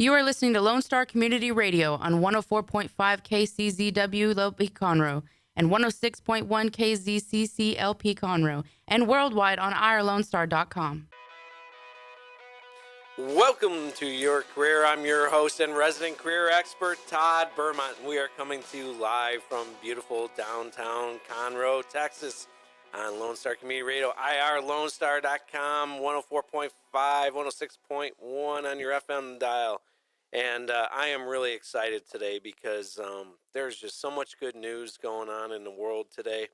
You are listening to Lone Star Community Radio on 104.5 KCZW LP Conroe and 106.1 KZCC LP Conroe and worldwide on irlonestar.com. Welcome to Your Career. I'm your host and resident career expert, Todd Bermont, and we are coming to you live from beautiful downtown Conroe, Texas on Lone Star Community Radio, irlonestar.com, 104.5, 106.1 on your FM dial. And I am really excited today because there's just so much good news going on in the world today.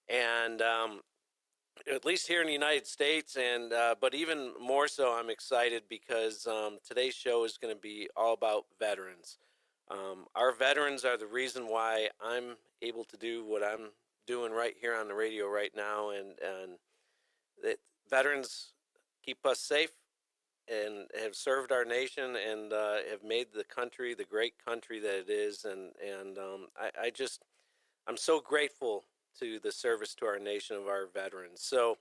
And at least here in the United States, and but even more so, I'm excited because today's show is going to be all about veterans. Our veterans are the reason why I'm able to do what I'm doing right here on the radio right now, and veterans keep us safe and have served our nation and have made the country the great country that it is, and I'm so grateful to the service to our nation of our veterans. So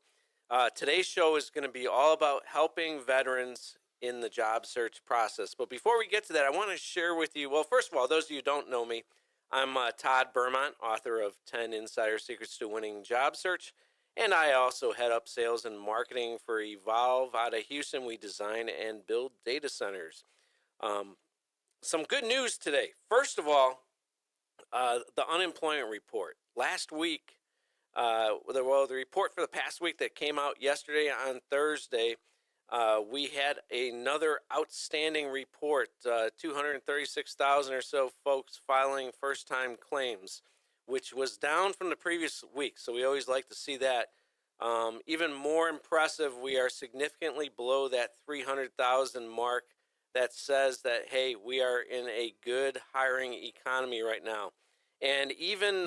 today's show is going to be all about helping veterans in the job search process. But before we get to that, I want to share with you, well, first of all, those of you who don't know me, I'm Todd Bermont, author of 10 Insider Secrets to Winning Job Search, and I also head up sales and marketing for Evolve out of Houston. We design and build data centers. Some good news today. First of all, the unemployment report. Last week, the report for the past week that came out yesterday on Thursday, we had another outstanding report, 236,000 or so folks filing first-time claims, which was down from the previous week, so we always like to see that. Even more impressive, we are significantly below that 300,000 mark that says that, hey, we are in a good hiring economy right now. And even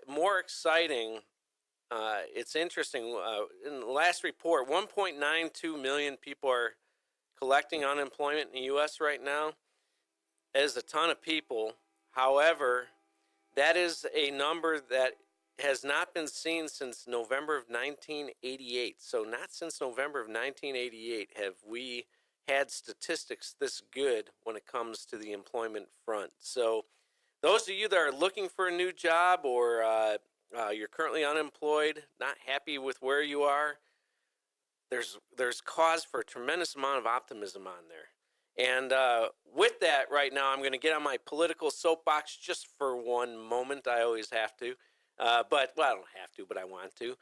more exciting, it's interesting, in the last report, 1.92 million people are collecting unemployment in the U.S. right now. That is a ton of people. However, that is a number that has not been seen since November of 1988. So not since November of 1988 have we had statistics this good when it comes to the employment front. So those of you that are looking for a new job, or you're currently unemployed, not happy with where you are, there's cause for a tremendous amount of optimism on there. And with that, right now, I'm going to get on my political soapbox just for one moment. I always have to, I don't have to, but I want to.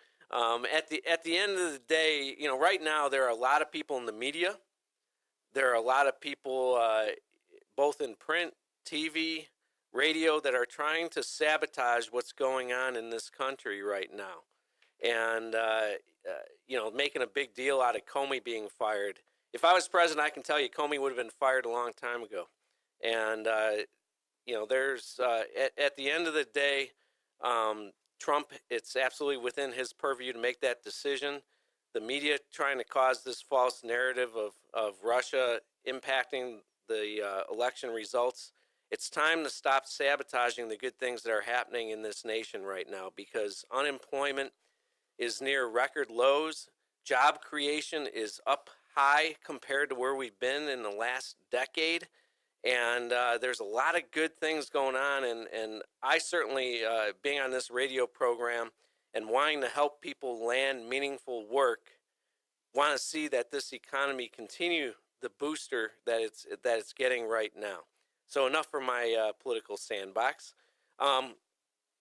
At the end of the day, right now there are a lot of people in the media. There are a lot of people, both in print, TV, radio, that are trying to sabotage what's going on in this country right now, and making a big deal out of Comey being fired. If I was president, I can tell you Comey would have been fired a long time ago. And there's at the end of the day, Trump, it's absolutely within his purview to make that decision. The media trying to cause this false narrative of Russia impacting the election results. It's time to stop sabotaging the good things that are happening in this nation right now, because unemployment is near record lows. Job creation is up high compared to where we've been in the last decade. And there's a lot of good things going on. And I certainly, being on this radio program and wanting to help people land meaningful work, want to see that this economy continue the booster that it's getting right now. So enough for my political sandbox.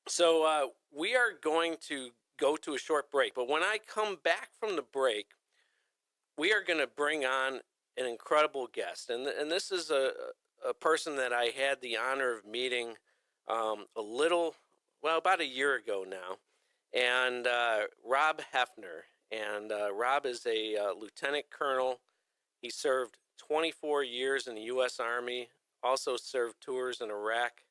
So we are going to go to a short break. But when I come back from the break, we are going to bring on an incredible guest. And this is a person that I had the honor of meeting about a year ago now. And Rob Hefner. And Rob is a lieutenant colonel. He served 24 years in the U.S. Army. Also served tours in Iraq,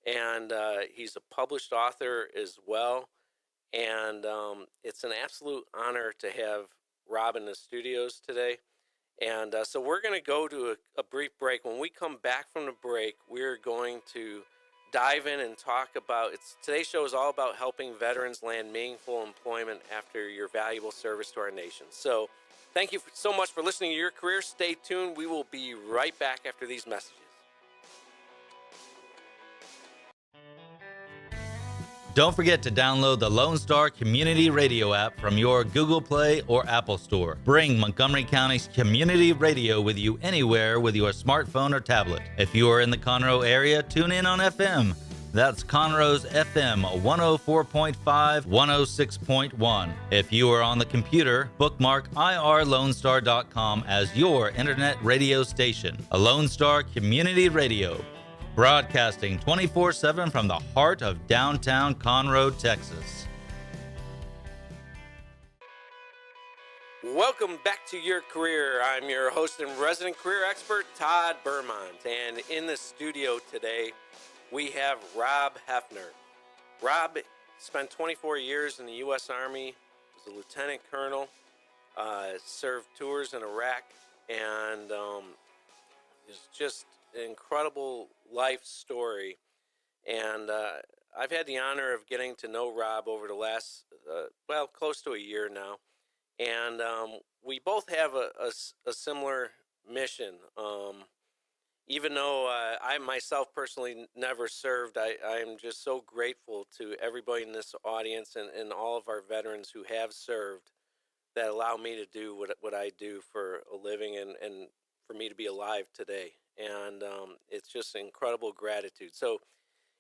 and he's a published author as well. And it's an absolute honor to have Rob in the studios today. And so we're going to go to a brief break. When we come back from the break, we're going to dive in and talk about, today's show is all about helping veterans land meaningful employment after your valuable service to our nation. So Thank you so much for listening to Your Career. Stay tuned. We will be right back after these messages. Don't forget to download the Lone Star Community Radio app from your Google Play or Apple Store. Bring Montgomery County's community radio with you anywhere with your smartphone or tablet. If you are in the Conroe area, tune in on FM. That's Conroe's FM 104.5, 106.1. If you are on the computer, bookmark irlonestar.com as your internet radio station. A Lone Star Community Radio, broadcasting 24/7 from the heart of downtown Conroe, Texas. Welcome back to Your Career. I'm your host and resident career expert, Todd Bermont. And in the studio today, we have Rob Hefner. Rob spent 24 years in the U.S. Army, was a lieutenant colonel, served tours in Iraq, and is just an incredible life story. And I've had the honor of getting to know Rob over the last, close to a year now. And we both have a similar mission. Even though I myself personally never served, I'm just so grateful to everybody in this audience and all of our veterans who have served that allow me to do what I do for a living and for me to be alive today. And it's just incredible gratitude. So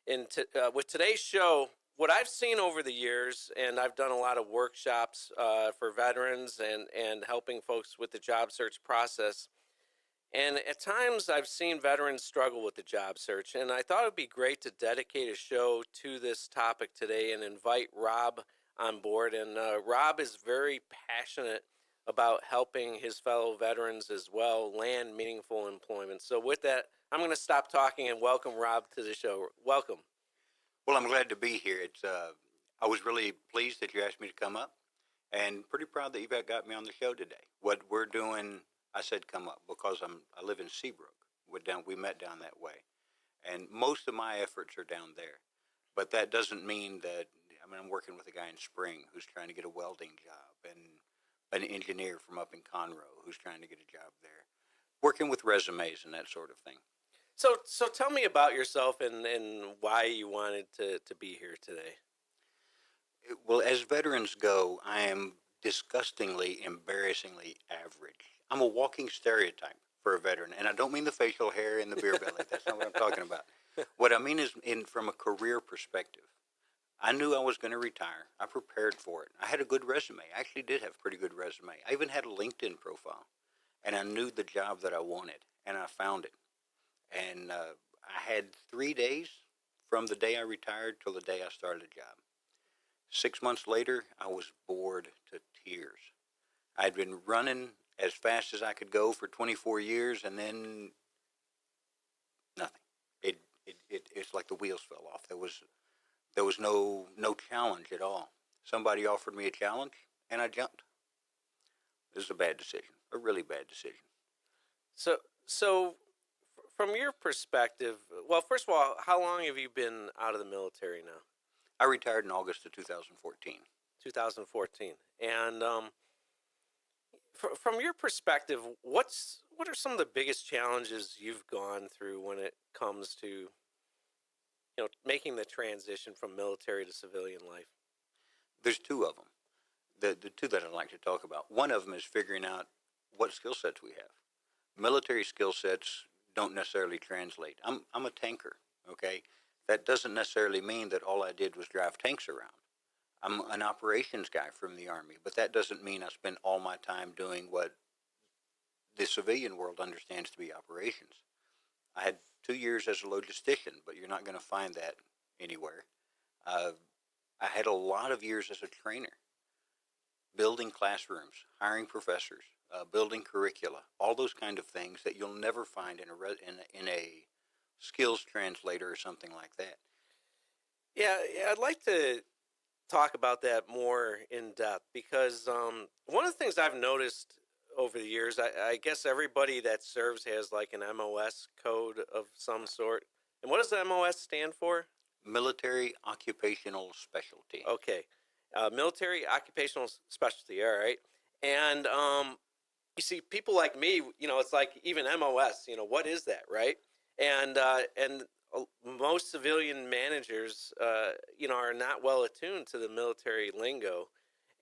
with today's show, what I've seen over the years, and I've done a lot of workshops for veterans and helping folks with the job search process. And at times I've seen veterans struggle with the job search, and I thought it would be great to dedicate a show to this topic today and invite Rob on board. And Rob is very passionate about helping his fellow veterans as well land meaningful employment. So with that, I'm going to stop talking and welcome Rob to the show. Welcome. Well, I'm glad to be here. I was really pleased that you asked me to come up, and pretty proud that you've got me on the show today. What we're doing, I said come up because I live in Seabrook. We met down that way, and most of my efforts are down there. But that doesn't mean that I'm working with a guy in Spring who's trying to get a welding job, and an engineer from up in Conroe who's trying to get a job there, working with resumes and that sort of thing. So tell me about yourself and why you wanted to be here today. Well, as veterans go, I am disgustingly, embarrassingly average. I'm a walking stereotype for a veteran, and I don't mean the facial hair and the beer belly. That's not what I'm talking about. What I mean is from a career perspective. I knew I was going to retire. I prepared for it. I had a good resume. I actually did have a pretty good resume. I even had a LinkedIn profile, and I knew the job that I wanted, and I found it. And I had 3 days from the day I retired till the day I started a job. 6 months later, I was bored to tears. I'd been running as fast as I could go for 24 years, and then nothing. It's like the wheels fell off. There was no challenge at all. Somebody offered me a challenge, and I jumped. This is a bad decision, a really bad decision. So from your perspective, well, first of all, how long have you been out of the military now? I retired in August of 2014. 2014. And from your perspective, what are some of the biggest challenges you've gone through when it comes to making the transition from military to civilian life? There's two of them. The two that I'd like to talk about. One of them is figuring out what skill sets we have. Military skill sets don't necessarily translate. I'm a tanker, okay? That doesn't necessarily mean that all I did was drive tanks around. I'm an operations guy from the Army, but that doesn't mean I spent all my time doing what the civilian world understands to be operations. I had 2 years as a logistician, but you're not going to find that anywhere. I had a lot of years as a trainer, building classrooms, hiring professors, building curricula, all those kind of things that you'll never find in a skills translator or something like that. Yeah, I'd like to talk about that more in depth because one of the things I've noticed over the years, I guess everybody that serves has like an MOS code of some sort. And what does the MOS stand for? Military Occupational Specialty. Okay. Military Occupational Specialty, all right. And you see people like me, it's like even MOS, what is that, right? And most civilian managers, are not well attuned to the military lingo.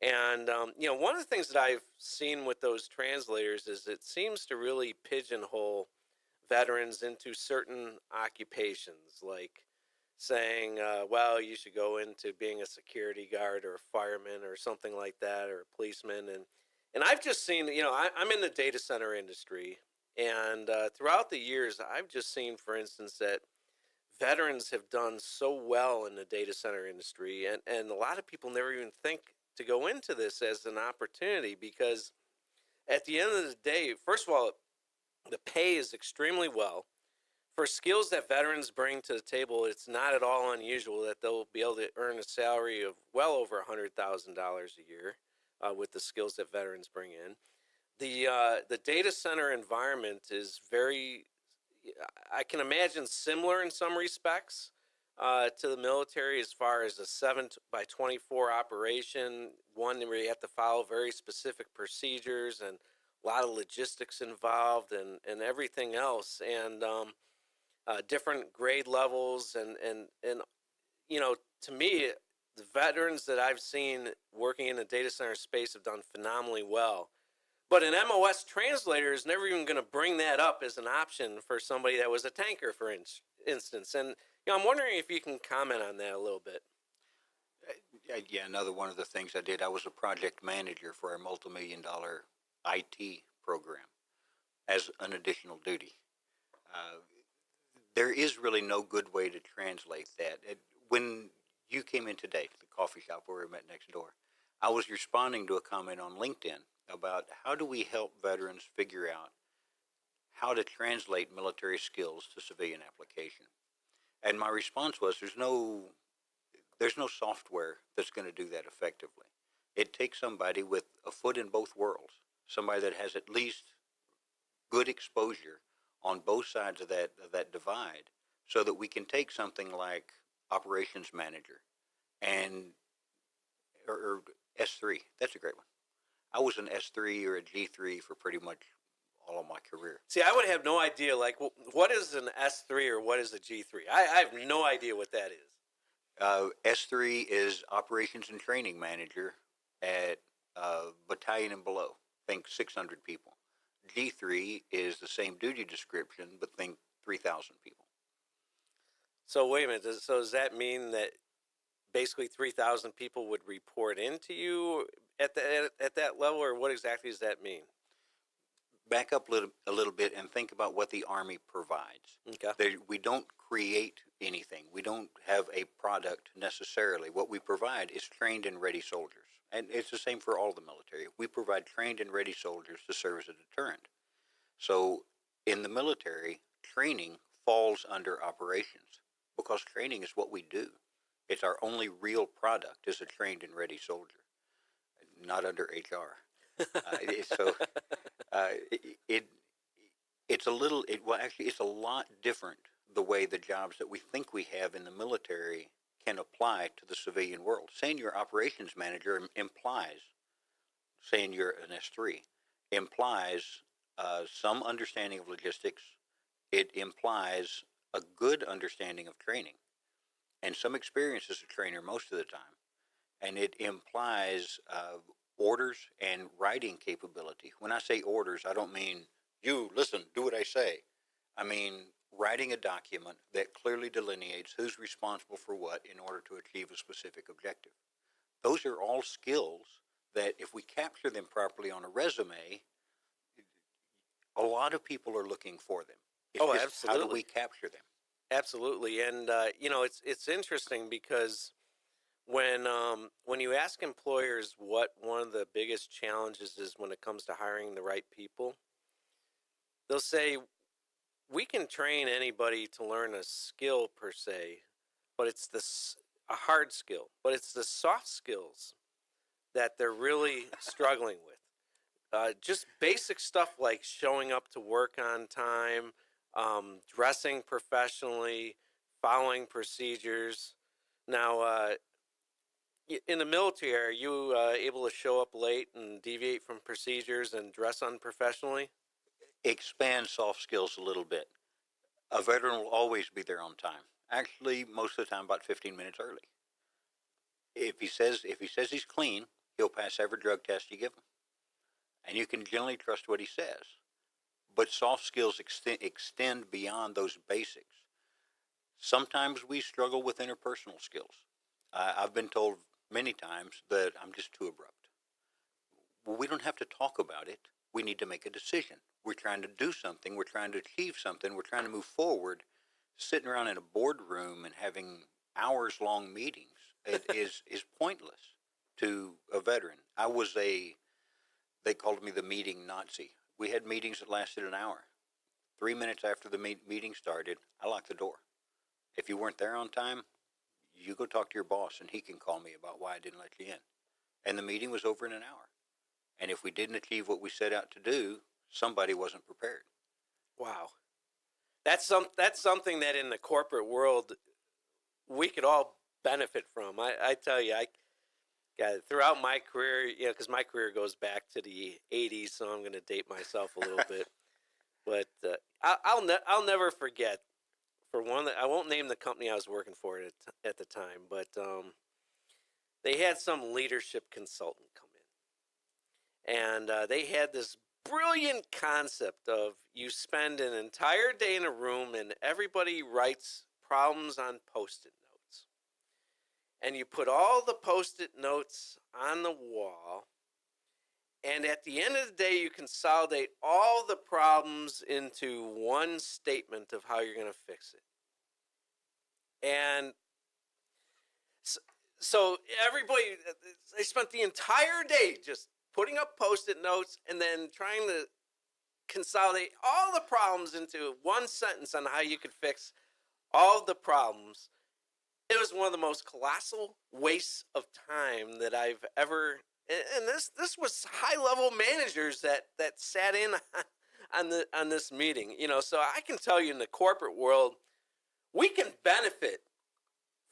And, one of the things that I've seen with those translators is it seems to really pigeonhole veterans into certain occupations, like saying, well, you should go into being a security guard or a fireman or something like that, or a policeman. And I've just seen, I'm in the data center industry. And throughout the years, I've just seen, for instance, that veterans have done so well in the data center industry. And a lot of people never even think to go into this as an opportunity, because at the end of the day, first of all, the pay is extremely well. For skills that veterans bring to the table, it's not at all unusual that they'll be able to earn a salary of well over $100,000 a year with the skills that veterans bring in. The data center environment is very, I can imagine, similar in some respects to the military, as far as a 7x24 operation, one where you have to follow very specific procedures and a lot of logistics involved and everything else. And different grade levels, and to me, the veterans that I've seen working in the data center space have done phenomenally well. But an MOS translator is never even going to bring that up as an option for somebody that was a tanker, for instance. And I'm wondering if you can comment on that a little bit. Yeah, another one of the things I did, I was a project manager for a multi-million-dollar IT program as an additional duty. There is really no good way to translate that. When you came in today to the coffee shop where we met next door, I was responding to a comment on LinkedIn about how do we help veterans figure out how to translate military skills to civilian application. And my response was, there's no software that's going to do that effectively. It takes somebody with a foot in both worlds, somebody that has at least good exposure on both sides of that divide, so that we can take something like operations manager or S3. That's a great one. I was an S3 or a G3 for pretty much all of my career. See, I would have no idea, like, what is an S3 or what is a G3? I have no idea what that is. S3 is operations and training manager at battalion and below. Think 600 people. G3 is the same duty description, but think 3,000 people. So wait a minute. Does that mean that basically 3,000 people would report into you at that level, or what exactly does that mean? Back up a little bit and think about what the Army provides. Okay. We don't create anything. We don't have a product necessarily. What we provide is trained and ready soldiers. And it's the same for all the military. We provide trained and ready soldiers to serve as a deterrent. So in the military, training falls under operations, because training is what we do. It's our only real product is a trained and ready soldier, not under HR. It's a lot different the way the jobs that we think we have in the military can apply to the civilian world. Saying you're operations manager implies, saying you're an S3, implies some understanding of logistics. It implies a good understanding of training and some experience as a trainer most of the time. And it implies orders and writing capability. When I say orders, I don't mean, you listen, do what I say. I mean writing a document that clearly delineates who's responsible for what in order to achieve a specific objective. Those are all skills that if we capture them properly on a resume, a lot of people are looking for them. It's just absolutely. How do we capture them? Absolutely. And, it's interesting because when you ask employers what one of the biggest challenges is when it comes to hiring the right people, they'll say, we can train anybody to learn a skill per se, but it's a hard skill, but it's the soft skills that they're really struggling with. Just basic stuff like showing up to work on time, dressing professionally, following procedures. Now, in the military, are you able to show up late and deviate from procedures and dress unprofessionally? Expand soft skills a little bit. A veteran will always be there on time. Actually, most of the time, about 15 minutes early. If he says he's clean, he'll pass every drug test you give him, and you can generally trust what he says. But soft skills extend beyond those basics. Sometimes we struggle with interpersonal skills. I've been told many times that I'm just too abrupt. Well, we don't have to talk about it. We need to make a decision. We're trying to do something. We're trying to achieve something. We're trying to move forward. Sitting around in a boardroom and having hours-long meetings is pointless to a veteran. They called me the meeting Nazi. We had meetings that lasted an hour. 3 minutes after the meeting started, I locked the door. If you weren't there on time, you go talk to your boss and he can call me about why I didn't let you in. And the meeting was over in an hour. And if we didn't achieve what we set out to do, somebody wasn't prepared. Wow. That's something that in the corporate world we could all benefit from. I tell you, throughout my career, because my career goes back to the 80s, so I'm going to date myself a little bit. But I'll never forget. For one, I won't name the company I was working for at the time, but they had some leadership consultant come in, and they had this brilliant concept of you spend an entire day in a room and everybody writes problems on Post-it notes, and you put all the Post-it notes on the wall, and at the end of the day you consolidate all the problems into one statement of how you're going to fix it. And so everybody, they spent the entire day just putting up Post-it notes and then trying to consolidate all the problems into one sentence on how you could fix all the problems. It was one of the most colossal wastes of time that I've ever. And this was high-level managers that sat in on this meeting. So I can tell you in the corporate world, we can benefit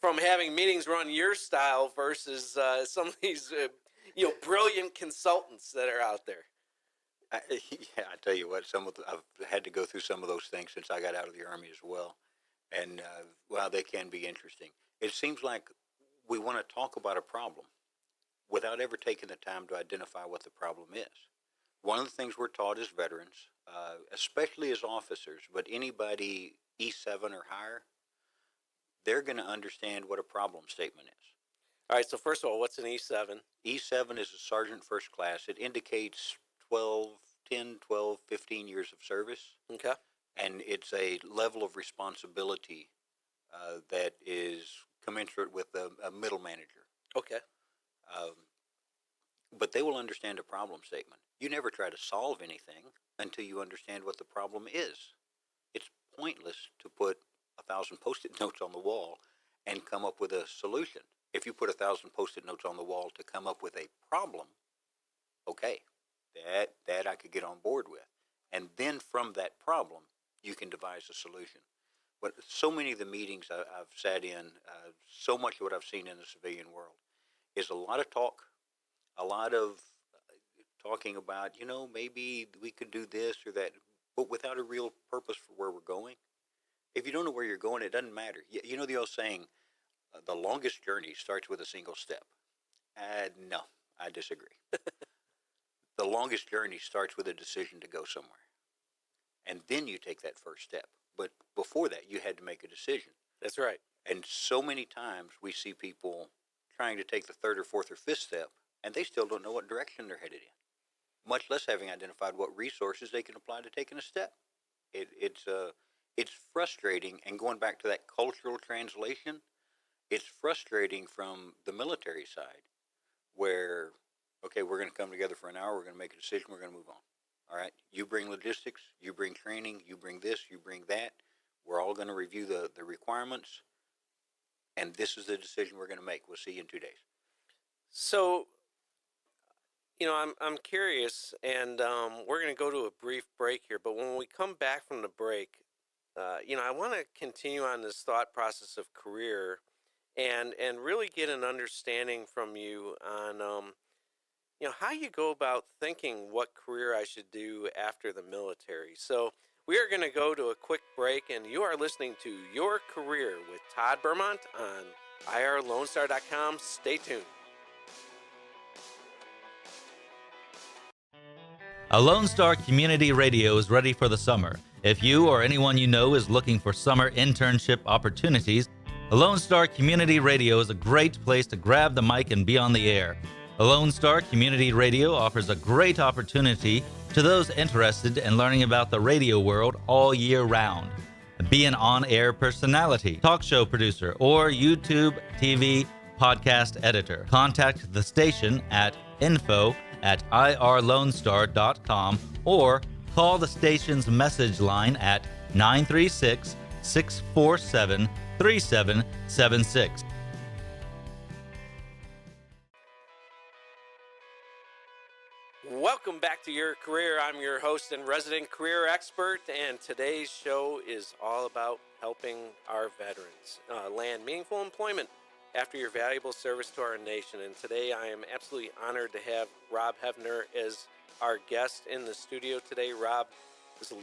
from having meetings run your style versus some of these brilliant consultants that are out there. I tell you what, I've had to go through some of those things since I got out of the Army as well. And, they can be interesting. It seems like we want to talk about a problem without ever taking the time to identify what the problem is. One of the things we're taught as veterans, especially as officers, but anybody E7 or higher, they're going to understand what a problem statement is. All right, so first of all, what's an E7? E7 is a sergeant first class. It indicates 10, 12, 15 years of service. Okay. And it's a level of responsibility that is commensurate with a middle manager. Okay. But they will understand a problem statement. You never try to solve anything until you understand what the problem is. It's pointless to put 1,000 Post-it notes on the wall and come up with a solution. If you put 1,000 Post-it notes on the wall to come up with a problem, okay, that I could get on board with. And then from that problem, you can devise a solution. But so many of the meetings I've sat in, so much of what I've seen in the civilian world, is a lot of talk, a lot of talking about, maybe we could do this or that, but without a real purpose for where we're going. If you don't know where you're going, it doesn't matter. You know the old saying, the longest journey starts with a single step. No, I disagree. The longest journey starts with a decision to go somewhere. And then you take that first step. But before that, you had to make a decision. That's right. And so many times we see people trying to take the third or fourth or fifth step, and they still don't know what direction they're headed in, much less having identified what resources they can apply to taking a step. It's frustrating, and going back to that cultural translation, it's frustrating from the military side where, okay, we're going to come together for an hour, we're going to make a decision, we're going to move on. All right, you bring logistics, you bring training, you bring this, you bring that. We're all going to review the requirements, and this is the decision we're going to make. We'll see you in 2 days. So, I'm curious, and we're going to go to a brief break here, but when we come back from the break, I want to continue on this thought process of career and really get an understanding from you on how you go about thinking what career I should do after the military. So we are going to go to a quick break, and you are listening to Your Career with Todd Bermont on irlonestar.com. Stay tuned. A Lone Star Community Radio is ready for the summer. If you or anyone you know is looking for summer internship opportunities, a Lone Star Community Radio is a great place to grab the mic and be on the air. A Lone Star Community Radio offers a great opportunity to those interested in learning about the radio world all year round. Be an on-air personality, talk show producer, or YouTube, TV, podcast editor. Contact the station at info@irlonestar.com or call the station's message line at 936-647-3776. Welcome back to Your Career. I'm your host and resident career expert, and today's show is all about helping our veterans land meaningful employment after your valuable service to our nation. And today I am absolutely honored to have Rob Hefner as our guest in the studio today. Rob is a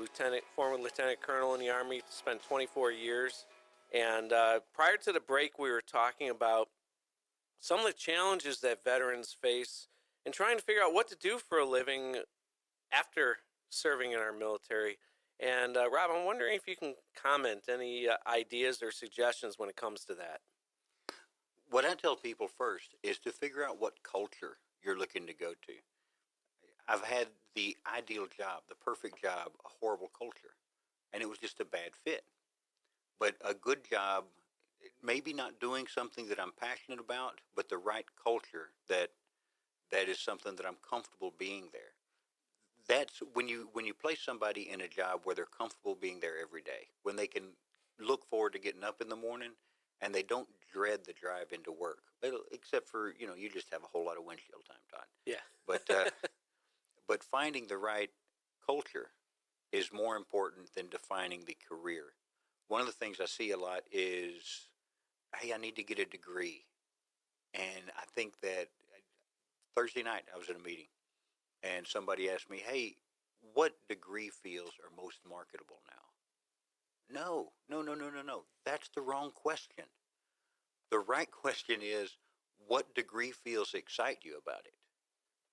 former lieutenant colonel in the Army, spent 24 years. And prior to the break, we were talking about some of the challenges that veterans face and trying to figure out what to do for a living after serving in our military. And Rob, I'm wondering if you can comment any ideas or suggestions when it comes to that. What I tell people first is to figure out what culture you're looking to go to. I've had the ideal job, the perfect job, a horrible culture, and it was just a bad fit. But a good job, maybe not doing something that I'm passionate about, but the right culture that is something that I'm comfortable being there. That's when you place somebody in a job where they're comfortable being there every day, when they can look forward to getting up in the morning and they don't dread the drive into work. Except for, you just have a whole lot of windshield time, Todd. Yeah. But finding the right culture is more important than defining the career. One of the things I see a lot is, hey, I need to get a degree. And I think that Thursday night I was at a meeting and somebody asked me, hey, what degree fields are most marketable now? No. That's the wrong question. The right question is, what degree fields excite you about it?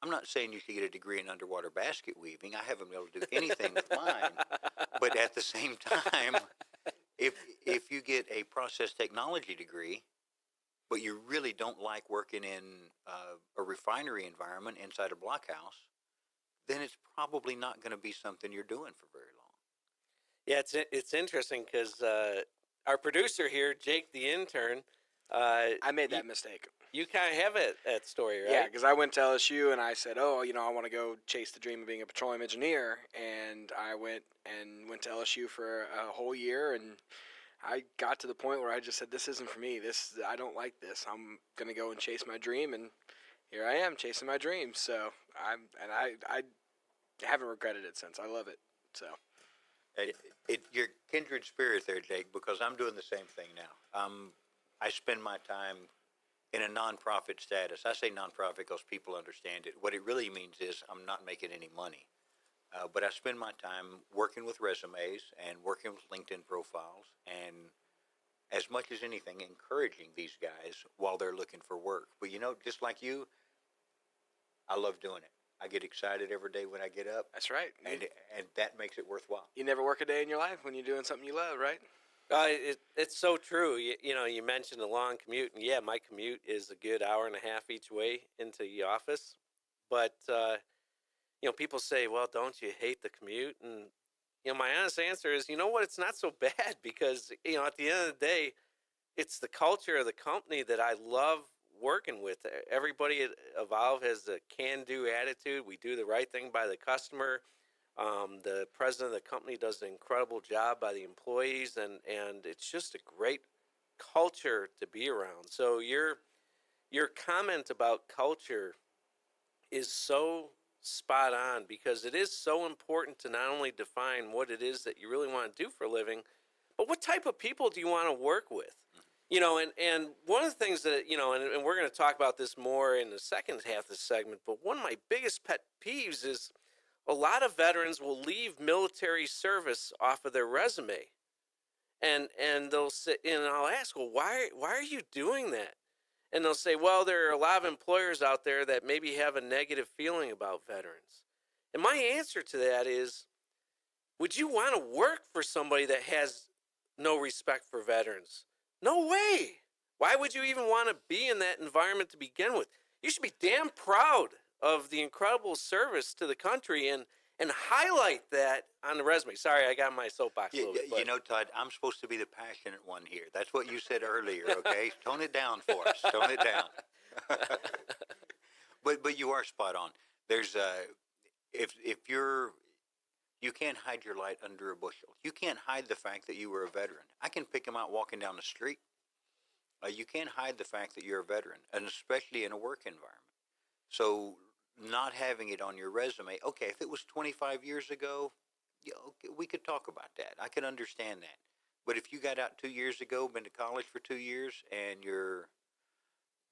I'm not saying you should get a degree in underwater basket weaving. I haven't been able to do anything with mine. But at the same time, if you get a process technology degree, but you really don't like working in a refinery environment inside a blockhouse, then it's probably not going to be something you're doing for very long. Yeah, it's interesting because our producer here, Jake the intern, I made that mistake. You kind of have that story, right? Yeah, because I went to LSU and I said, I want to go chase the dream of being a petroleum engineer. And I went to LSU for a whole year, and I got to the point where I just said, this isn't for me. I don't like this. I'm going to go and chase my dream, and here I am chasing my dream. So I haven't regretted it since. I love it. So You're kindred spirit there, Jake, because I'm doing the same thing now. I spend my time in a nonprofit status. I say nonprofit because people understand it. What it really means is I'm not making any money. But I spend my time working with resumes and working with LinkedIn profiles, and as much as anything, encouraging these guys while they're looking for work. But just like you, I love doing it. I get excited every day when I get up. that's right. And that makes it worthwhile. You never work a day in your life when you're doing something you love, right? It's so true. You mentioned a long commute, and yeah, my commute is a good hour and a half each way into the office. But people say, well, don't you hate the commute? And my honest answer is, you know what? It's not so bad because at the end of the day, it's the culture of the company that I love working with. Everybody at Evolve has a can-do attitude. We do the right thing by the customer. The president of the company does an incredible job by the employees, and it's just a great culture to be around. So your comment about culture is so spot on, because it is so important to not only define what it is that you really want to do for a living, but what type of people do you want to work with? And one of the things that, and we're going to talk about this more in the second half of the segment, but one of my biggest pet peeves is a lot of veterans will leave military service off of their resume. And they'll say, and I'll ask, well, why are you doing that? And they'll say, well, there are a lot of employers out there that maybe have a negative feeling about veterans. And my answer to that is, would you want to work for somebody that has no respect for veterans? No way. Why would you even want to be in that environment to begin with? You should be damn proud of the incredible service to the country and highlight that on the resume. Sorry, I got my soapbox a little bit. You know, Todd, I'm supposed to be the passionate one here. That's what you said earlier, okay? Tone it down for us. Tone it down. But you are spot on. There's if you can't hide your light under a bushel. You can't hide the fact that you were a veteran. I can pick them out walking down the street. You can't hide the fact that you're a veteran, and especially in a work environment. So not having it on your resume, okay, if it was 25 years ago, yeah, okay, we could talk about that. I could understand that. But if you got out 2 years ago, been to college for 2 years, and you're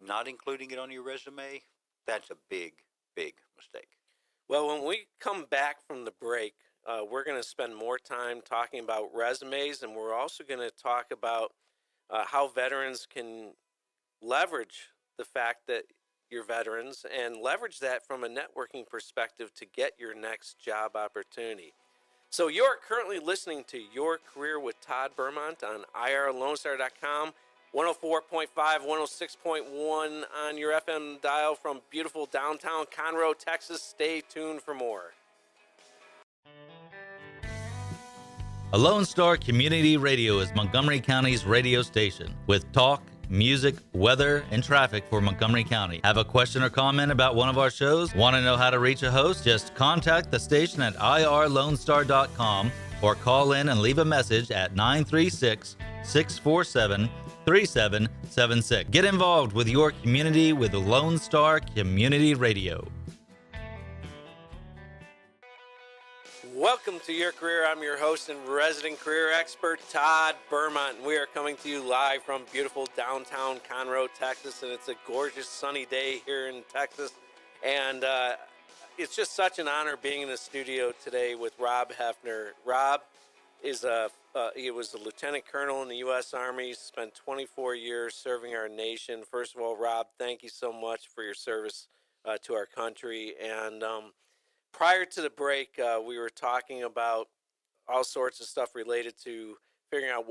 not including it on your resume, that's a big, big mistake. Well, when we come back from the break, we're going to spend more time talking about resumes, and we're also going to talk about how veterans can leverage the fact that you're veterans and leverage that from a networking perspective to get your next job opportunity. So you're currently listening to Your Career with Todd Bermont on irlonestar.com, 104.5, 106.1 on your FM dial from beautiful downtown Conroe, Texas. Stay tuned for more. A Lone Star Community Radio is Montgomery County's radio station with talk, music, weather, and traffic for Montgomery County. Have a question or comment about one of our shows? Want to know how to reach a host? Just contact the station at irlonestar.com or call in and leave a message at 936-647-3776. Get involved with your community with Lone Star Community Radio. Welcome to Your Career. I'm your host and resident career expert, Todd Bermont. And we are coming to you live from beautiful downtown Conroe, Texas. And it's a gorgeous sunny day here in Texas. And it's just such an honor being in the studio today with Rob Hefner. Rob is he was a lieutenant colonel in the U.S. Army, spent 24 years serving our nation. First of all, Rob, thank you so much for your service to our country. And prior to the break, we were talking about all sorts of stuff related to figuring out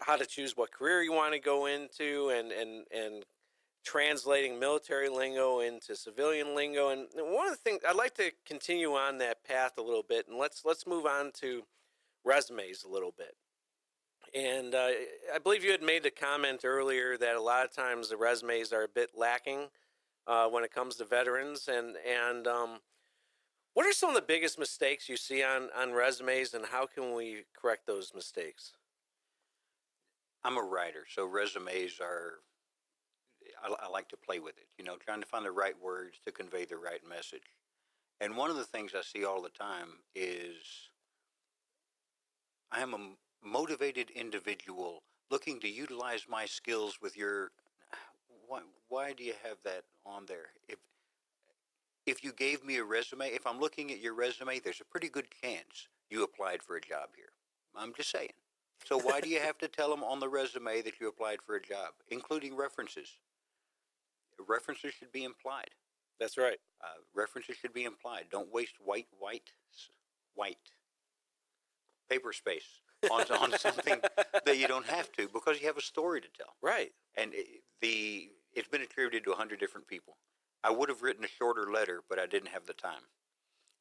how to choose what career you want to go into, and translating military lingo into civilian lingo. And one of the things I'd like to continue on that path a little bit, and let's move on to resumes a little bit. And I believe you had made the comment earlier that a lot of times the resumes are a bit lacking when it comes to veterans, and what are some of the biggest mistakes you see on resumes, and how can we correct those mistakes? I'm a writer, so resumes are, I like to play with it, trying to find the right words to convey the right message. And one of the things I see all the time is I am a motivated individual looking to utilize my skills with your... Why do you have that on there? If you gave me a resume, if I'm looking at your resume, there's a pretty good chance you applied for a job here. I'm just saying. So why do you have to tell them on the resume that you applied for a job, including references? References should be implied. That's right. References should be implied. Don't waste white paper space on something that you don't have to, because you have a story to tell. Right. And it's been attributed to 100 different people. I would have written a shorter letter, but I didn't have the time.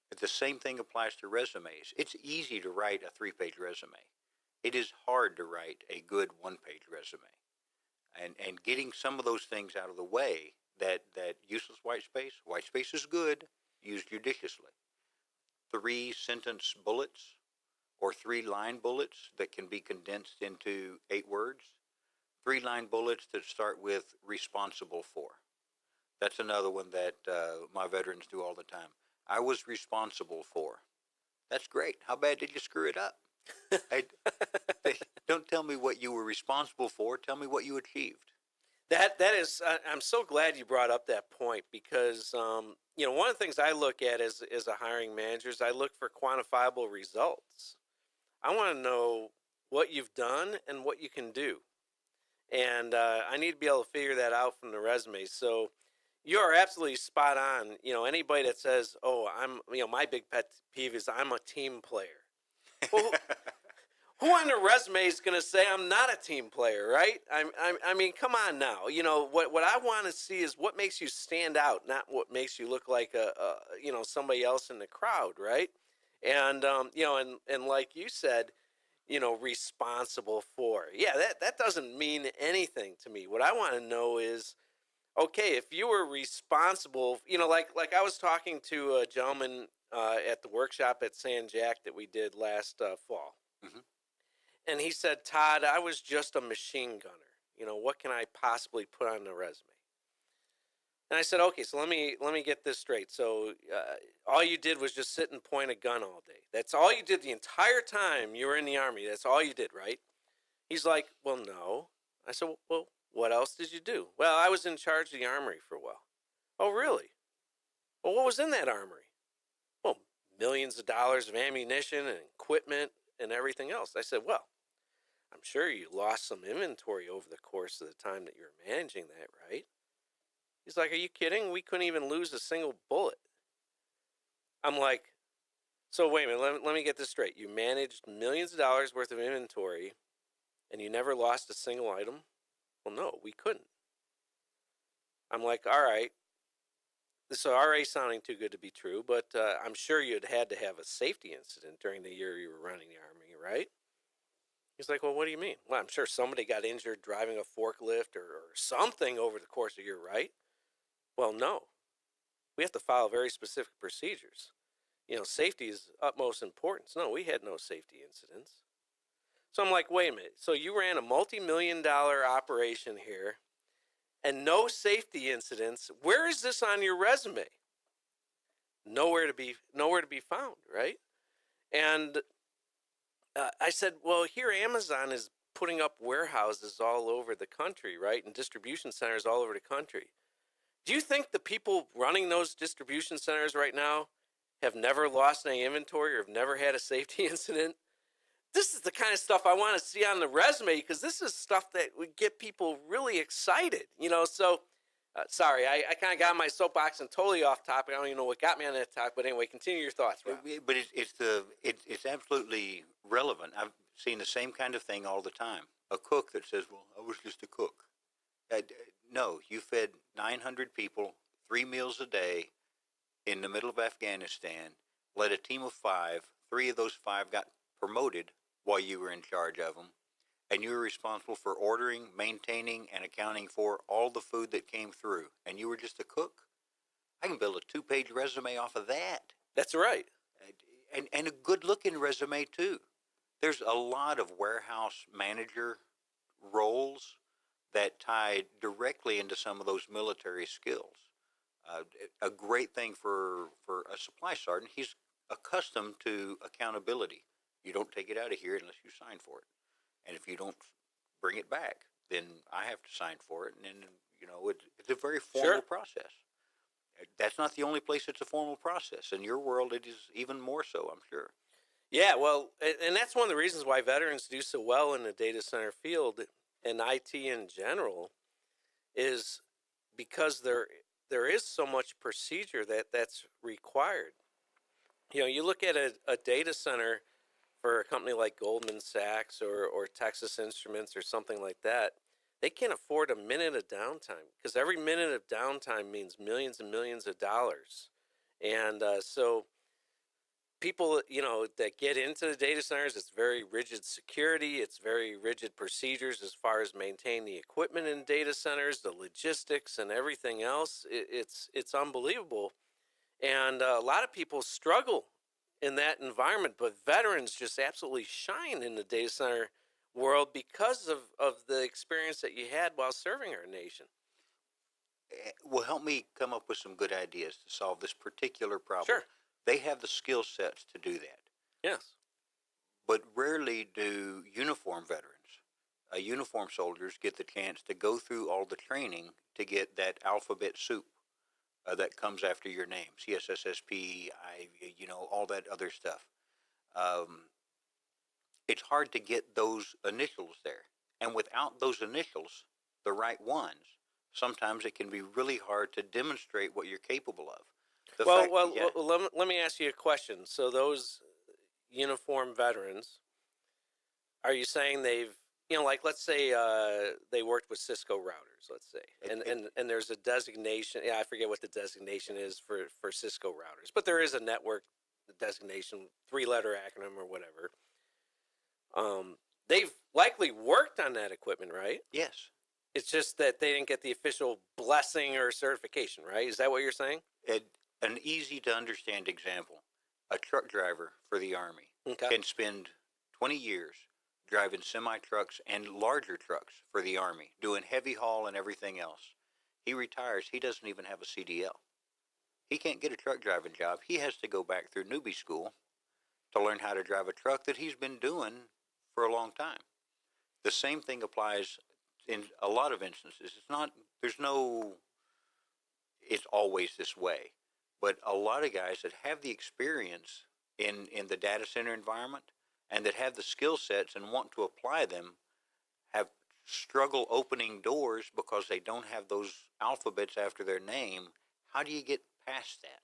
But the same thing applies to resumes. It's easy to write a 3-page resume. It is hard to write a good 1-page resume. And getting some of those things out of the way, that useless white space is good, used judiciously. 3-sentence bullets or 3-line bullets that can be condensed into 8 words. 3-line bullets that start with responsible for. That's another one that my veterans do all the time. I was responsible for. That's great. How bad did you screw it up? Hey, Don't tell me what you were responsible for. Tell me what you achieved. That is, I'm so glad you brought up that point because one of the things I look at as a hiring manager is I look for quantifiable results. I want to know what you've done and what you can do, and I need to be able to figure that out from the resume. So you are absolutely spot on. Anybody that says, "Oh, my big pet peeve is I'm a team player." Well, who on their resume is going to say I'm not a team player, right? I mean, come on now. What I want to see is what makes you stand out, not what makes you look like somebody else in the crowd, right? And and like you said, responsible for. Yeah, that doesn't mean anything to me. What I want to know is, okay, if you were responsible, like I was talking to a gentleman at the workshop at San Jack that we did last fall. Mm-hmm. And he said, Todd, I was just a machine gunner. What can I possibly put on the resume? And I said, okay, so let me get this straight. So all you did was just sit and point a gun all day. That's all you did the entire time you were in the Army. That's all you did, right? He's like, well, no. I said, well, what else did you do? Well, I was in charge of the armory for a while. Oh, really? Well, what was in that armory? Well, millions of dollars of ammunition and equipment and everything else. I said, well, I'm sure you lost some inventory over the course of the time that you were managing that, right? He's like, are you kidding? We couldn't even lose a single bullet. I'm like, so wait a minute, let me get this straight. You managed millions of dollars worth of inventory and you never lost a single item? Well, no, we couldn't. I'm like, all right. This is already sounding too good to be true, but I'm sure you'd had to have a safety incident during the year you were running the Army, right? He's like, well, what do you mean? Well, I'm sure somebody got injured driving a forklift or something over the course of the year, right? Well, no. We have to follow very specific procedures. Safety is utmost importance. No, we had no safety incidents. So I'm like, wait a minute. So you ran a multi-million-dollar operation here and no safety incidents. Where is this on your resume? Nowhere to be found, right? And I said, well, here Amazon is putting up warehouses all over the country, right? And distribution centers all over the country. Do you think the people running those distribution centers right now have never lost any inventory or have never had a safety incident? This is the kind of stuff I want to see on the resume because this is stuff that would get people really excited, So, sorry, I kind of got on my soapbox and totally off topic. I don't even know what got me on that topic, but anyway, continue your thoughts, Rob. But it's absolutely relevant. I've seen the same kind of thing all the time. A cook that says, well, I was just a cook. No, you fed 900 people 3 meals a day in the middle of Afghanistan, led a team of 5. 3 of those 5 got promoted while you were in charge of them, and you were responsible for ordering, maintaining, and accounting for all the food that came through, and you were just a cook? I can build a 2-page resume off of that. That's right. And a good-looking resume, too. There's a lot of warehouse manager roles that tie directly into some of those military skills. A great thing for a supply sergeant, he's accustomed to accountability. You don't take it out of here unless you sign for it. And if you don't bring it back, then I have to sign for it. And then, it's a very formal process. That's not the only place it's a formal process. In your world, it is even more so, I'm sure. Yeah, well, and that's one of the reasons why veterans do so well in the data center field and IT in general is because there is so much procedure that's required. You look at a data center for a company like Goldman Sachs or Texas Instruments or something like that, they can't afford a minute of downtime because every minute of downtime means millions and millions of dollars. And so people, that get into the data centers, it's very rigid security. It's very rigid procedures as far as maintaining the equipment in data centers, the logistics and everything else. It's unbelievable. And a lot of people struggle in that environment, but veterans just absolutely shine in the data center world because of the experience that you had while serving our nation. Well, help me come up with some good ideas to solve this particular problem. Sure. They have the skill sets to do that. Yes. But rarely do uniform veterans uniform soldiers get the chance to go through all the training to get that alphabet soup that comes after your name, CSSSP, all that other stuff. It's hard to get those initials there. And without those initials, the right ones, sometimes it can be really hard to demonstrate what you're capable of. Let me ask you a question. So those uniform veterans, are you saying they've, like let's say they worked with Cisco routers, let's say, and there's a designation. Yeah, I forget what the designation is for Cisco routers, but there is a network designation, 3-letter acronym or whatever. They've likely worked on that equipment, right? Yes. It's just that they didn't get the official blessing or certification, right? Is that what you're saying? An easy to understand example: a truck driver for the Army can spend 20 years driving semi-trucks and larger trucks for the Army, doing heavy haul and everything else. He retires, he doesn't even have a CDL. He can't get a truck driving job. He has to go back through newbie school to learn how to drive a truck that he's been doing for a long time. The same thing applies in a lot of instances. It's always this way. But a lot of guys that have the experience in the data center environment and that have the skill sets and want to apply them have struggle opening doors because they don't have those alphabets after their name. How do you get past that?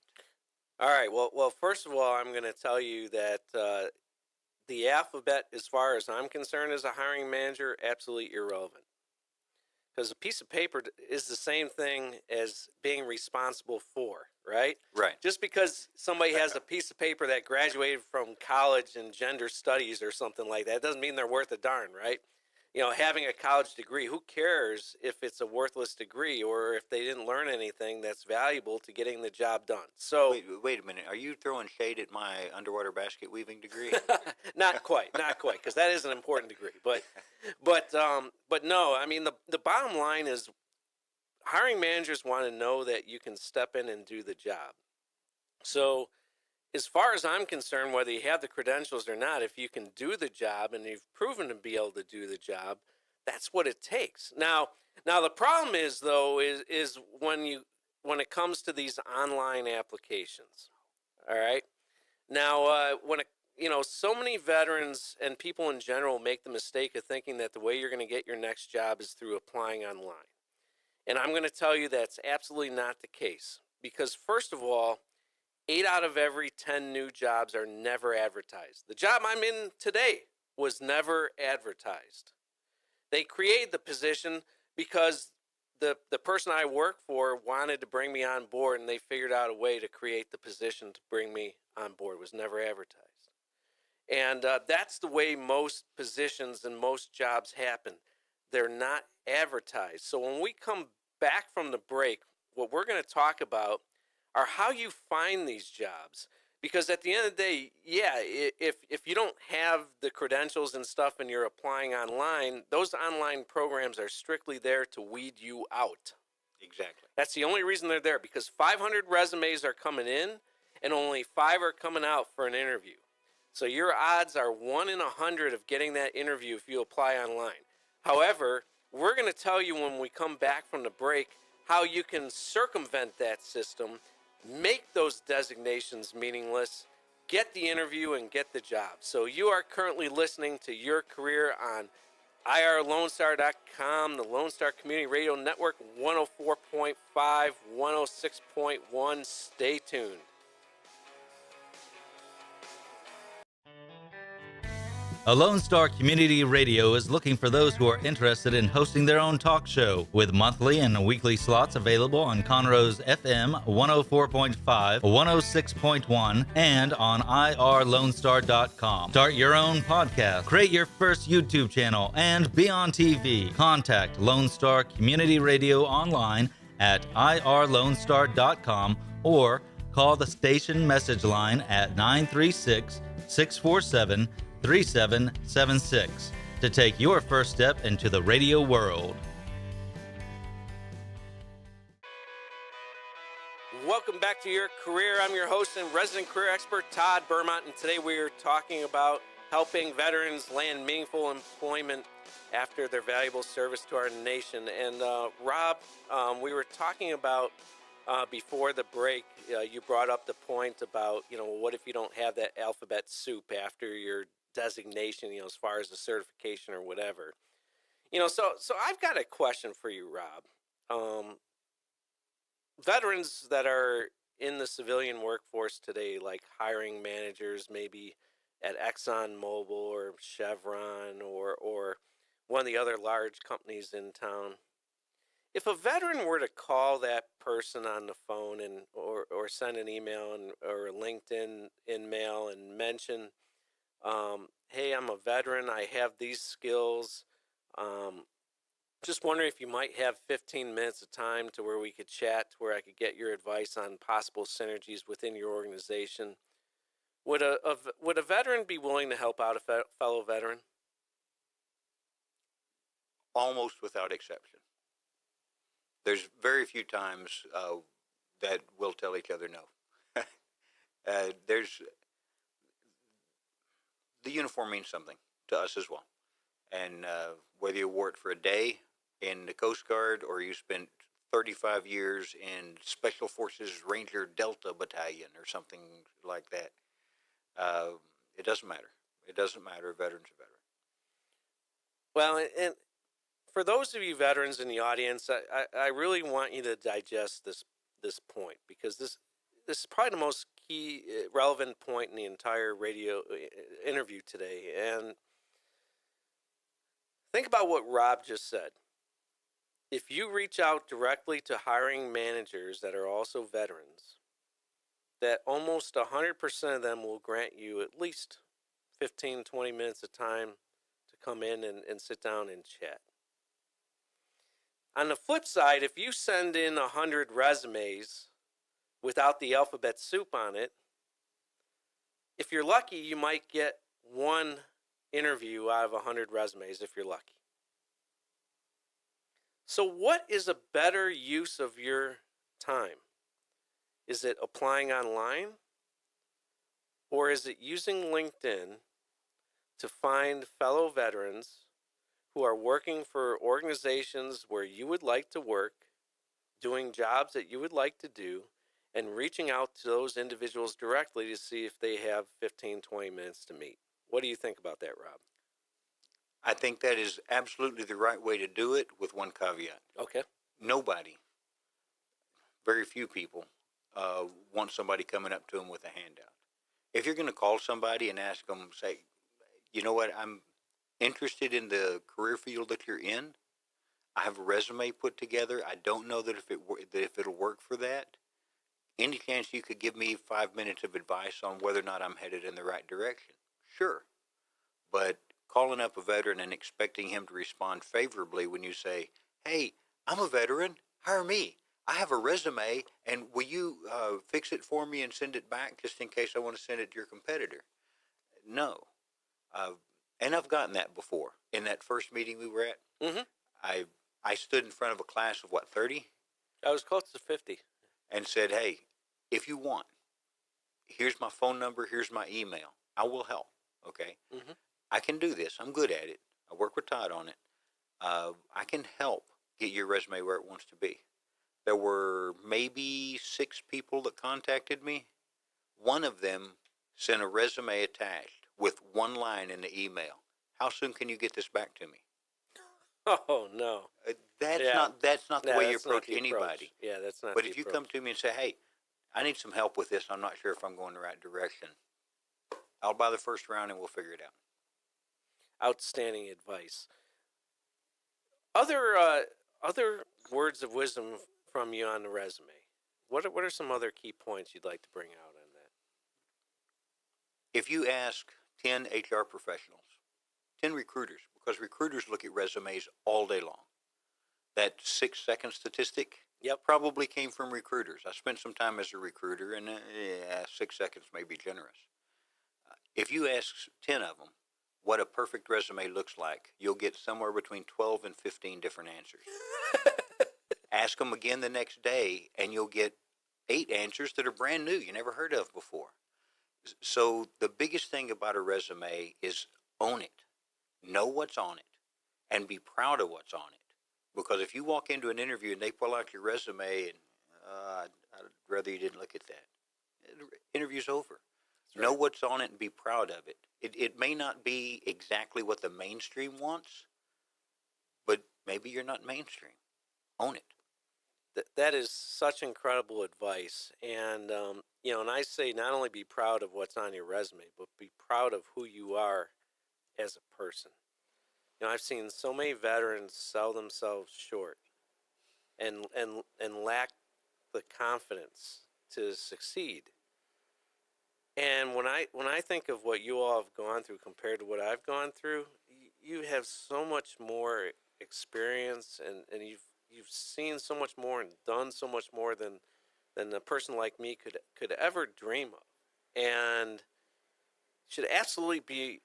All right. Well, first of all, I'm going to tell you that the alphabet, as far as I'm concerned as a hiring manager, absolutely irrelevant. Because a piece of paper is the same thing as being responsible for, right? Right. Just because somebody has a piece of paper that graduated from college in gender studies or something like that doesn't mean they're worth a darn, right? Having a college degree, who cares if it's a worthless degree or if they didn't learn anything that's valuable to getting the job done? So wait a minute. Are you throwing shade at my underwater basket weaving degree? Not quite, because that is an important degree. But no. I mean, the bottom line is, hiring managers want to know that you can step in and do the job. So, as far as I'm concerned, whether you have the credentials or not, if you can do the job and you've proven to be able to do the job, that's what it takes. Now the problem is though is when it comes to these online applications. All right. Now so many veterans and people in general make the mistake of thinking that the way you're going to get your next job is through applying online. And I'm going to tell you that's absolutely not the case, because first of all, 8 out of every 10 new jobs are never advertised. The job I'm in today was never advertised. They created the position because the person I work for wanted to bring me on board, and they figured out a way to create the position to bring me on board. It was never advertised. And that's the way most positions and most jobs happen. They're not advertised. So when we come back from the break, what we're going to talk about are how you find these jobs. Because at the end of the day, if you don't have the credentials and stuff and you're applying online, those online programs are strictly there to weed you out. Exactly. That's the only reason they're there, because 500 resumes are coming in and only 5 are coming out for an interview. So your odds are 1 in 100 of getting that interview if you apply online. However, we're going to tell you when we come back from the break how you can circumvent that system, make those designations meaningless, get the interview, and get the job. So you are currently listening to Your Career on irlonestar.com, the Lone Star Community Radio Network, 104.5, 106.1. Stay tuned. A Lone Star Community Radio is looking for those who are interested in hosting their own talk show, with monthly and weekly slots available on Conroe's FM 104.5, 106.1, and on irlonestar.com. Start your own podcast, create your first YouTube channel, and be on TV. Contact Lone Star Community Radio online at irlonestar.com or call the station message line at 936-647-3776 to take your first step into the radio world. Welcome back to Your Career. I'm your host and resident career expert, Todd Bermont, and today we are talking about helping veterans land meaningful employment after their valuable service to our nation. And Rob, we were talking about before the break, you brought up the point about, what if you don't have that alphabet soup after your designation, as far as the certification or whatever. So I've got a question for you, Rob. Veterans that are in the civilian workforce today, like hiring managers, maybe at ExxonMobil or Chevron or one of the other large companies in town. If a veteran were to call that person on the phone or send an email or a LinkedIn in mail and mention, hey, I'm a veteran, I have these skills, just wondering if you might have 15 minutes of time to where we could chat, where I could get your advice on possible synergies within your organization. Would a veteran be willing to help out a fellow veteran? Almost without exception. There's very few times that we'll tell each other no. There's the uniform means something to us as well, and whether you wore it for a day in the Coast Guard or you spent 35 years in Special Forces Ranger Delta Battalion or something like that, it doesn't matter. It doesn't matter. A veteran's a veteran. Well, and for those of you veterans in the audience, I really want you to digest this point, because this is probably the most key relevant point in the entire radio interview today. And think about what Rob just said. If you reach out directly to hiring managers that are also veterans, that almost 100% of them will grant you at least 15, 20 minutes of time to come in and sit down and chat. On the flip side, if you send in 100 resumes without the alphabet soup on it, if you're lucky, you might get one interview out of 100 resumes if you're lucky. So what is a better use of your time? Is it applying online? Or is it using LinkedIn to find fellow veterans who are working for organizations where you would like to work, doing jobs that you would like to do, and reaching out to those individuals directly to see if they have 15, 20 minutes to meet? What do you think about that, Rob? I think that is absolutely the right way to do it, with one caveat. Okay. Nobody, very few people, want somebody coming up to them with a handout. If you're going to call somebody and ask them, say, you know what, I'm interested in the career field that you're in. I have a resume put together. I don't know that if it'll work for that. Any chance you could give me 5 minutes of advice on whether or not I'm headed in the right direction? Sure. But calling up a veteran and expecting him to respond favorably when you say, hey, I'm a veteran, hire me. I have a resume, and will you fix it for me and send it back just in case I want to send it to your competitor? No. And I've gotten that before. In that first meeting we were at, I stood in front of a class of, 30? I was close to 50. And said, hey, if you want, here's my phone number, here's my email. I will help, okay? I can do this. I'm good at it. I work with Todd on it. I can help get your resume where it wants to be. There were maybe 6 people that contacted me. One of them sent a resume attached with one line in the email. How soon can you get this back to me? Oh, no. That's not the way you approach anybody. Approach. Yeah, that's not. But if you come to me and say, hey, I need some help with this, I'm not sure if I'm going the right direction, I'll buy the first round and we'll figure it out. Outstanding advice. Other words of wisdom from you on the resume. What are some other key points you'd like to bring out on that? If you ask 10 HR professionals, 10 recruiters, because recruiters look at resumes all day long, that 6-second statistic probably came from recruiters. I spent some time as a recruiter, and 6 seconds may be generous. If you ask 10 of them what a perfect resume looks like, you'll get somewhere between 12 and 15 different answers. Ask them again the next day, and you'll get 8 answers that are brand new, you never heard of before. So the biggest thing about a resume is own it. Know what's on it and be proud of what's on it. Because if you walk into an interview and they pull out your resume and I'd rather you didn't look at that. Interview's over. That's Know right. what's on it and be proud of it. It may not be exactly what the mainstream wants, but maybe you're not mainstream. Own it. That is such incredible advice. And, and I say not only be proud of what's on your resume, but be proud of who you are as a person. I've seen so many veterans sell themselves short and lack the confidence to succeed. And when I think of what you all have gone through compared to what I've gone through, you have so much more experience and you've seen so much more and done so much more than a person like me could ever dream of. And should absolutely be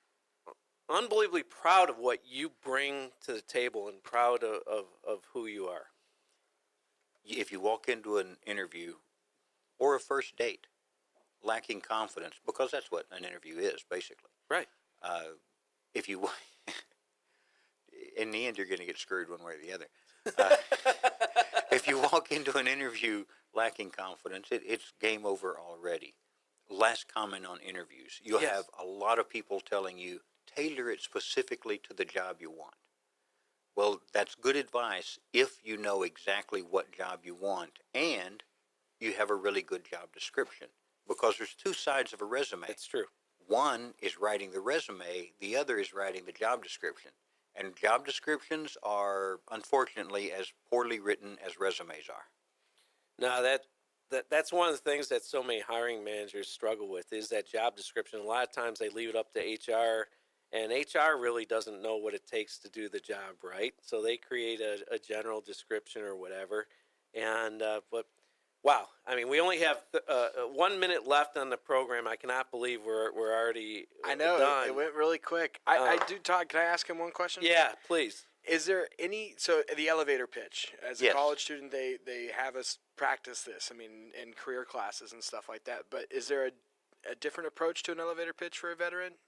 unbelievably proud of what you bring to the table and proud of who you are. If you walk into an interview or a first date lacking confidence, because that's what an interview is, basically. Right. If you, in the end, you're going to get screwed one way or the other. If you walk into an interview lacking confidence, it's game over already. Last comment on interviews. You'll Yes. have a lot of people telling you, tailor it specifically to the job you want. Well, that's good advice if you know exactly what job you want and you have a really good job description. Because there's two sides of a resume. It's true. One is writing the resume, the other is writing the job description. And job descriptions are, unfortunately, as poorly written as resumes are. Now that's one of the things that so many hiring managers struggle with is that job description. A lot of times they leave it up to HR, and HR really doesn't know what it takes to do the job right. So they create a general description or whatever. And but wow, I mean, we only have 1 minute left on the program. I cannot believe we're already I know done. it went really quick. I do, Todd. Can I ask him one question? Yeah, please. Is there any the elevator pitch as a Yes. college student? They have us practice this. I mean, in career classes and stuff like that. But is there a different approach to an elevator pitch for a veteran?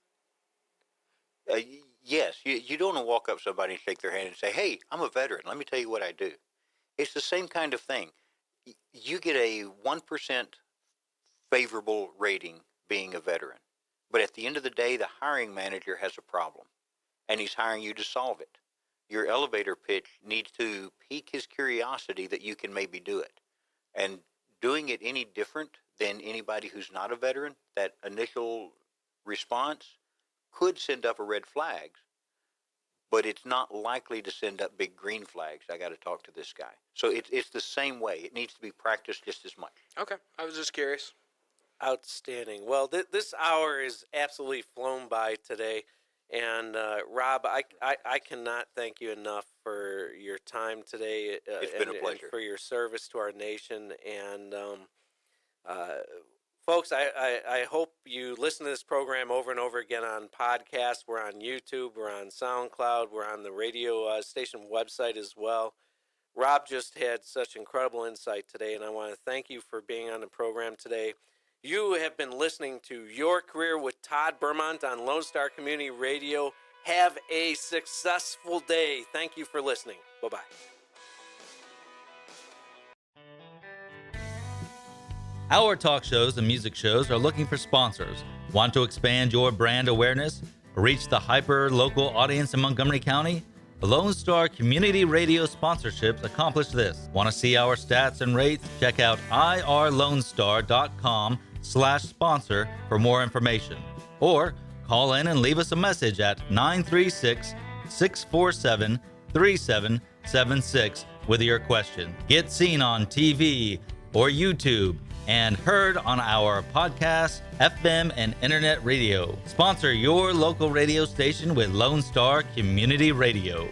Yes, you don't want to walk up to somebody and shake their hand and say, hey, I'm a veteran. Let me tell you what I do. It's the same kind of thing. You get a 1% favorable rating being a veteran. But at the end of the day, the hiring manager has a problem, and he's hiring you to solve it. Your elevator pitch needs to pique his curiosity that you can maybe do it. And doing it any different than anybody who's not a veteran, that initial response could send up a red flags, but it's not likely to send up big green flags. I got to talk to this guy. So it's the same way. It needs to be practiced just as much. Okay, I was just curious. Outstanding. Well, this hour is absolutely flown by today. And Rob, I cannot thank you enough for your time today. It's been a pleasure. And for your service to our nation. And folks, I hope you listen to this program over and over again on podcasts. We're on YouTube. We're on SoundCloud. We're on the radio station website as well. Rob just had such incredible insight today, and I want to thank you for being on the program today. You have been listening to Your Career with Todd Bermont on Lone Star Community Radio. Have a successful day. Thank you for listening. Bye-bye. Our talk shows and music shows are looking for sponsors. Want to expand your brand awareness? Reach the hyper-local audience in Montgomery County? The Lone Star Community Radio sponsorships accomplish this. Want to see our stats and rates? Check out irlonestar.com/sponsor for more information. Or call in and leave us a message at 936-647-3776 with your question. Get seen on TV or YouTube and heard on our podcast, FM, and internet radio. Sponsor your local radio station with Lone Star Community Radio.